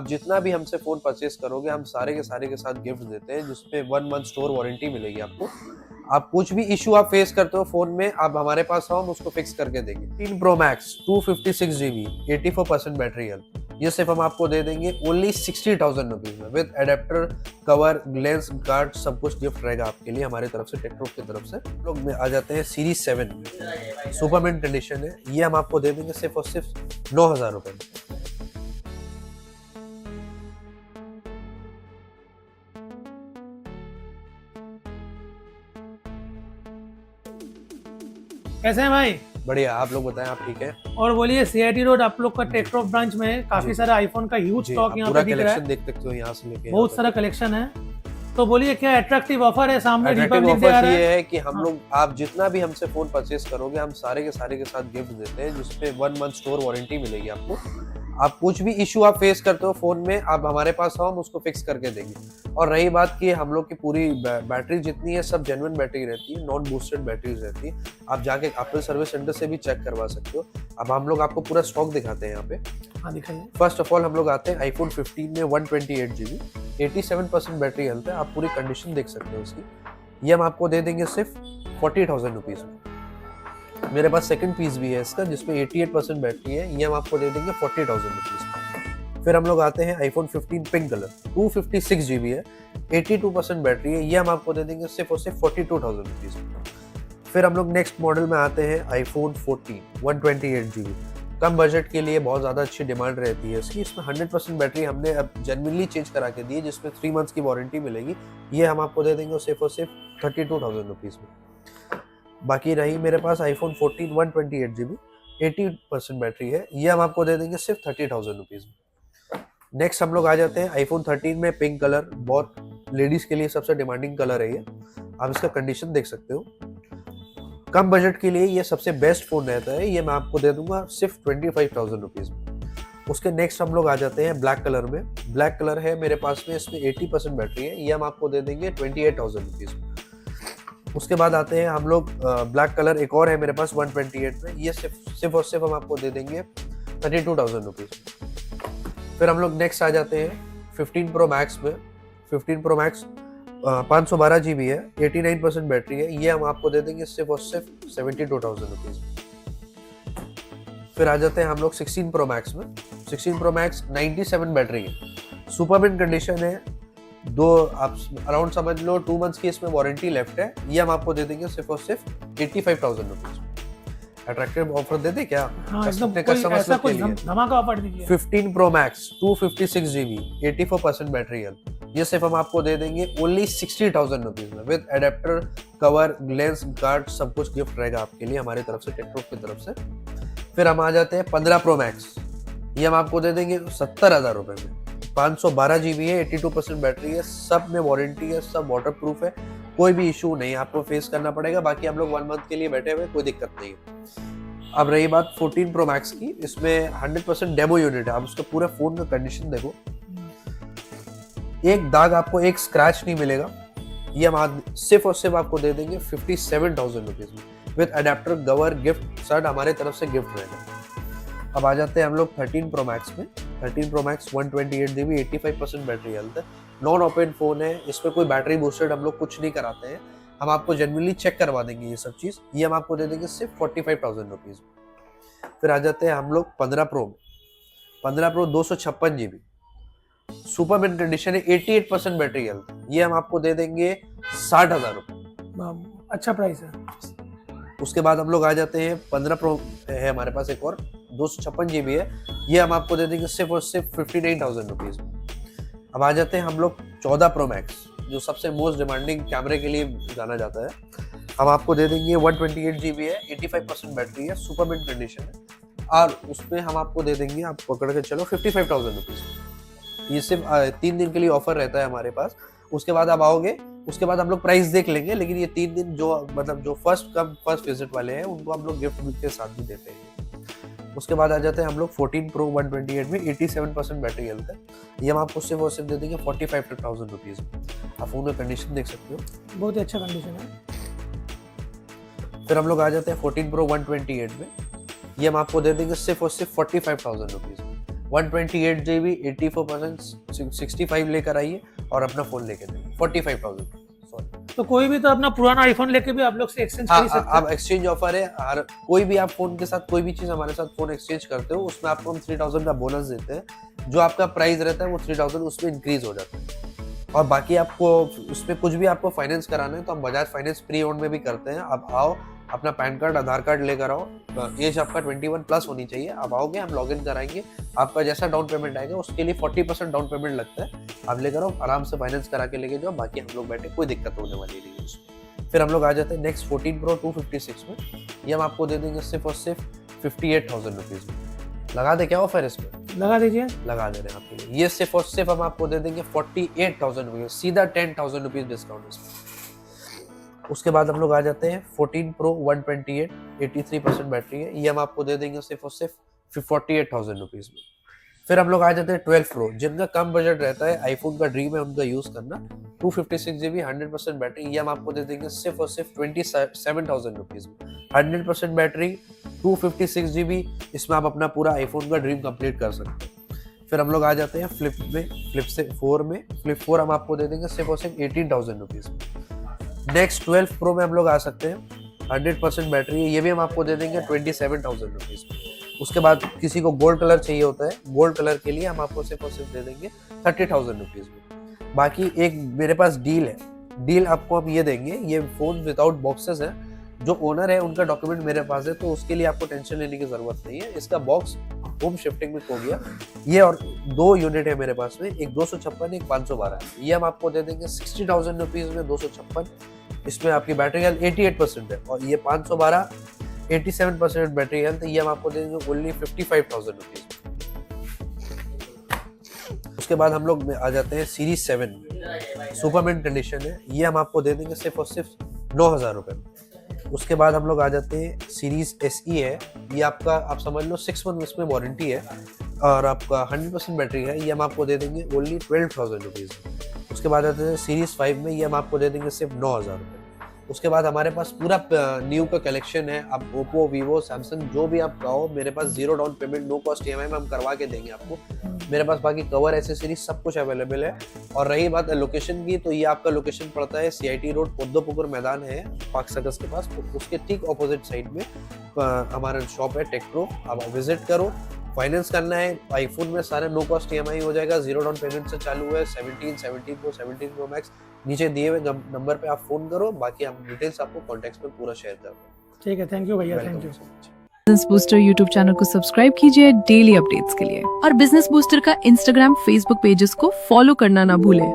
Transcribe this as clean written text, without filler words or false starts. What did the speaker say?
जितना भी हमसे फोन परचेस करोगे हम सारे के साथ गिफ्ट देते हैं, जिसपे 1 मंथ स्टोर वारंटी मिलेगी आपको। आप कुछ भी इशू आप फेस करते हो फोन में, आप हमारे पास आओ, हम उसको फिक्स करके देंगे। 13 pro max 256 GB 84% battery health, ये सिर्फ हम आपको दे देंगे ओनली 60,000 रुपीज में, with adapter, cover, lens, guard, सब कुछ गिफ्ट रहेगा आपके लिए हमारी तरफ से, टेक्ट्रोप की तरफ से। लोग में आ जाते हैं सीरीज 7 सुपरमिंट कंडीशन है, ये हम आपको दे देंगे सिर्फ और सिर्फ 9,000 रुपए में। कैसे हैं भाई? बढ़िया, आप लोग बताएं, आप ठीक है? और बोलिए, सीआईटी रोड आप लोग का टेक्ट्रोप ब्रांच में काफी सारा आईफोन का ह्यूज स्टॉक यहाँ पे दिख रहा है, देख सकते हो यहाँ से लेके बहुत सारा कलेक्शन है। तो बोलिए क्या अट्रैक्टिव ऑफर है सामने रिपब्लिक डे आ रहा है? ये है कि हम लोग, आप जितना भी हमसे फोन परचेस करोगे हम सारे के साथ गिफ्ट देते हैं, जिसपे 1 मंथ स्टोर वारंटी मिलेगी आपको। आप कुछ भी इशू आप फेस करते हो फोन में, आप हमारे पास आओ, हम उसको फिक्स करके देंगे। और रही बात कि हम लोग की पूरी बैटरी जितनी है सब जेन्युइन बैटरी रहती है, नॉन बूस्टेड बैटरीज रहती है। आप जाके एप्पल सर्विस सेंटर से भी चेक करवा सकते हो। अब हम लोग आपको पूरा स्टॉक दिखाते हैं यहाँ पे। हाँ दिखाइए। फर्स्ट ऑफ ऑल हम लोग आते हैं आईफोन 15 में 128 GB 87% बैटरी हेल्थ है। आप पूरी कंडीशन देख सकते हो इसकी। ये हम आपको दे देंगे सिर्फ 40,000 रुपीज में। मेरे पास सेकंड पीस भी है इसका, जिसमें 88% बैटरी है, ये हम आपको दे देंगे 40,000 रुपीज में। फिर हम लोग आते हैं आईफोन 15 पिंक कलर, 256 GB है, 82% बैटरी है, ये हम आपको दे देंगे सिर्फ और सिर्फ 42,000 रुपीज में। फिर हम लोग नेक्स्ट मॉडल में आते हैं आईफोन 14 128 GB। कम बजट के लिए बहुत ज़्यादा अच्छी डिमांड रहती है इसकी। इसमें 100% बैटरी हमने अब जेन्युइनली चेंज करा के दी है, जिसमें 3 मंथ्स की वारंटी मिलेगी। ये हम आपको दे देंगे सिर्फ और सिर्फ 32,000 रुपीज़ में। बाकी रही मेरे पास आईफोन 14 128 GB 80% बैटरी है, ये हम आपको दे देंगे सिर्फ 30,000 रुपीज़ में। नेक्स्ट हम लोग आ जाते हैं आईफोन 13 में पिंक कलर, बहुत लेडीज़ के लिए सबसे डिमांडिंग कलर है ये। आप इसका कंडीशन देख सकते हो। कम बजट के लिए ये सबसे बेस्ट फोन रहता है, ये मैं आपको दे दूंगा सिर्फ 25,000 रुपीज़ में। उसके नेक्स्ट हम लोग आ जाते हैं ब्लैक कलर में। ब्लैक कलर है मेरे पास में, इसमें 80% बैटरी है, ये हम आपको दे देंगे 28,000 रुपीज़ में। उसके बाद आते हैं हम लोग ब्लैक कलर, एक और है मेरे पास 128 में, ये सिर्फ और सिर्फ हम आपको दे देंगे 32,000 रुपीज़। फिर हम लोग नेक्स्ट आ जाते हैं 15 प्रो मैक्स में। 15 प्रो मैक्स 512 GB है, 89% बैटरी है, ये हम आपको दे देंगे सिर्फ और सिर्फ 72,000 रुपीज़। फिर आ जाते हैं हम लोग 16 प्रो मैक्स में। 16 प्रो मैक्स 97 बैटरी है, सुपरमिंट कंडीशन है, आप अराउंड समझ लो 2 मंथ्स की इसमें वारंटी लेफ्ट है, ये हम आपको दे देंगे सिर्फ और सिर्फ 85,000 रुपीज़। अट्रैक्टिव ऑफर दे दे क्या? हाँ, ऐसा कोई धमाका ऑफर दीजिए। 15 प्रो मैक्स 256 GB 84% बैटरी है, ये सिर्फ हम आपको दे देंगे ओनली 60,000 रुपीज में, with adapter, cover, lens, guard, सब कुछ गिफ्ट रहेगा आपके लिए हमारी तरफ से, टेक्ट्रोप की तरफ से। फिर हम आ जाते हैं 15 प्रो मैक्स, ये हम आपको दे देंगे 70,000 रुपए में। 512 GB है, 82% बैटरी है, सब में वारंटी है, सब वाटर प्रूफ है, कोई भी इशू नहीं आपको फेस करना पड़ेगा। बाकी हम लोग 1 मंथ के लिए बैठे हुए, कोई दिक्कत नहीं है। अब रही बात 14 प्रो मैक्स की, इसमें 100% डेमो यूनिट है। आप उसका पूरा फोन का कंडीशन देखो, एक दाग आपको, एक स्क्रैच नहीं मिलेगा। ये हम सिर्फ और सिर्फ आपको दे देंगे 57,000 रुपीज में, विद अडेप्टर, कवर, गिफ्ट सर्ट हमारे तरफ से गिफ्ट रहेगा। अब आ जाते हैं हम लोग 13 प्रो मैक्स में। 13 pro max 128 GB 85% battery health है, नॉन ओपन फोन है, इसमें कोई बैटरी बूस्टेड हम लोग कुछ नहीं कराते हैं, हम आपको जेन्युइनली चेक करवा देंगे ये सब चीज। ये हम आपको दे देंगे सिर्फ 45,000 रुपीज। फिर आ जाते हैं हम लोग 15 प्रो में। 15 प्रो 256 GB सुपरमिंट कंडीशन है, 88% बैटरी हेल्थ, ये हम आपको दे देंगे 60,000 रुपए। अच्छा प्राइस है। उसके बाद हम लोग आ जाते हैं 15 प्रो है हमारे पास एक और, 256 GB है, ये हम आपको दे देंगे सिर्फ और सिर्फ 59,000 रुपीज। अब आ जाते हैं हम लोग 14 प्रो मैक्स, जो सबसे मोस्ट डिमांडिंग कैमरे के लिए जाना जाता है। हम आपको दे देंगे 128 GB है, 85% बैटरी है, सुपरमिंट कंडीशन है, और उसमें हम आपको दे देंगे, आप पकड़ के चलो 55,000 रुपीज। ये सिर्फ 3 दिन के लिए ऑफर रहता है हमारे पास। उसके बाद आप आओगे, उसके बाद हम लोग प्राइस देख लेंगे, लेकिन ये 3 दिन जो मतलब जो फर्स्ट विजिट वाले हैं उनको हम लोग गिफ्ट के साथ भी देते हैं। उसके बाद आ जाते हैं हम लोग 14 प्रो 128 में, 87% बैटरी हेल्थ है, ये हम आपको सिर्फ और सिर्फ दे देंगे 45,000 रुपीज। आप फोन का कंडीशन देख सकते हो, बहुत ही अच्छा कंडीशन है। फिर हम लोग आ जाते हैं 14 प्रो 128 में, ये हम आपको दे देंगे सिर्फ और सिर्फ 45,000 रुपीज। 128 GB 84% 65 लेकर आइए और अपना फोन लेके जाइए 45,000। सॉरी, तो कोई भी तो अपना पुराना आईफोन लेके भी आप लोग से एक्सचेंज कर ही सकते आप एक्सचेंज ऑफर है। हर कोई भी आप फोन के साथ कोई भी चीज हमारे साथ फोन एक्सचेंज करते हो उसमें आपको हम 3000 का बोनस देते हैं। जो आपका प्राइस रहता है वो 3000 उसमें इंक्रीज हो जाता है। और बाकी आपको उसमें कुछ भी आपको फाइनेंस कराना है तो हम बजाज फाइनेंस प्री ओन्ड में भी करते हैं। आप आओ, अपना पैन कार्ड आधार कार्ड लेकर आओ, एज आपका 21 प्लस होनी चाहिए। आप आओगे, हम लॉगिन कराएंगे, आपका जैसा डाउन पेमेंट आएगा उसके लिए 40% डाउन पेमेंट लगता है। आप लेकर आओ, आराम से फाइनेंस करा के लेके जाओ, बाकी हम लोग बैठे, कोई दिक्कत होने वाली नहीं है उसमें। फिर हम लोग आ जाते हैं नेक्स्ट 14 Pro 256 में। ये हम आपको दे देंगे सिर्फ और सिर्फ 58,000 रुपीज़ में। लगा दे क्या ऑफर इसमें? लगा दीजिए, लगा दे रहे हैं आपके लिए। ये सिर्फ और सिर्फ हम आपको दे देंगे 48,000 रुपीज़, सीधा 10,000 रुपीज़ डिस्काउंट इसमें। उसके बाद हम लोग आ जाते हैं 14 Pro 128 83% बैटरी है। ये हम आपको दे देंगे सिर्फ और सिर्फ 48,000 रुपीज़ में। फिर हम लोग आ जाते हैं 12 Pro, जिनका कम बजट रहता है, आईफोन का ड्रीम है उनका यूज़ करना। 256 GB 100% बैटरी, ये हम आपको दे देंगे सिर्फ और सिर्फ 27,000 रुपीज़ में। 100% बैटरी, 256 GB, इसमें आप अपना पूरा आईफोन का ड्रीम कंप्लीट कर सकते हैं। फिर हम लोग आ जाते हैं फ्लिप 4 में। फ्लिप 4 हम आपको दे देंगे सिर्फ और सिर्फ 18,000 रुपीज़ में। नेक्स्ट 12 Pro में हम लोग आ सकते हैं, 100% बैटरी है, ये भी हम आपको दे देंगे 27,000 रुपीज़ में। उसके बाद किसी को गोल्ड कलर चाहिए होता है, गोल्ड कलर के लिए हम आपको सिर्फ और सिर्फ दे देंगे 30,000 रुपीज़ में। बाकी एक मेरे पास डील है, डील आपको हम ये देंगे, ये फ़ोन विदाउट बॉक्सेस है, जो ओनर है उनका डॉक्यूमेंट मेरे पास है, तो उसके लिए आपको टेंशन लेने की ज़रूरत नहीं है। इसका बॉक्स होम शिफ्टिंग में हो गया ये, और 2 यूनिट है मेरे पास में, एक 256 एक 512 है। ये हम आपको दे देंगे 60,000 रुपीज़ में 256। इसमें आपकी बैटरी हेल्थ 88% है, और ये 512 87% बैटरी हेल्थ, ये हम आपको देंगे ओनली 55,000 रुपीज़। उसके बाद हम लोग आ जाते हैं सीरीज 7 में, सुपरमेंट कंडीशन है, ये हम आपको दे देंगे सिर्फ और सिर्फ 9,000 रुपये। उसके बाद हम लोग आ जाते हैं सीरीज SE है, ये आपका आप समझ लो 6 मंथ इसमें वारंटी है, और आपका 100% बैटरी है, ये हम आपको दे देंगे ओनली 12,000 रुपीज़। उसके बाद आते हैं सीरीज 5 में, ये हम आपको दे देंगे सिर्फ 9,000 रुपये। उसके बाद हमारे पास पूरा न्यू का कलेक्शन है, आप ओप्पो, वीवो, सैमसंग जो भी आप कहो, मेरे पास 0 down payment no cost EMI में हम करवा के देंगे आपको। मेरे पास बाकी कवर एसेसरीज सब कुछ अवेलेबल है। और रही बात लोकेशन की, तो ये आपका लोकेशन पड़ता है CIT रोड, पोद्दोपुकुर मैदान है पार्क सर्कस के पास, उसके ठीक ऑपोजिट साइड में हमारा शॉप है टेक्प्रो। आप विजिट करो। फाइनेंस करना है आईफोन में, सारे नो कॉस्ट EMI हो जाएगा, 0 डाउन पेमेंट से चालू है। 17 Pro Max नीचे दिए हुए नंबर पे आप फोन करो, बाकी हम डिटेल्स आपको कॉन्टेक्ट में पूरा शेयर कर देंगे। ठीक है, थैंक यू भैया, thank you. Business booster YouTube channel को सब्सक्राइब कीजिए डेली अपडेट्स के लिए, और बिजनेस बूस्टर का इंस्टाग्राम, फेसबुक पेजेस को फॉलो करना ना भूलें।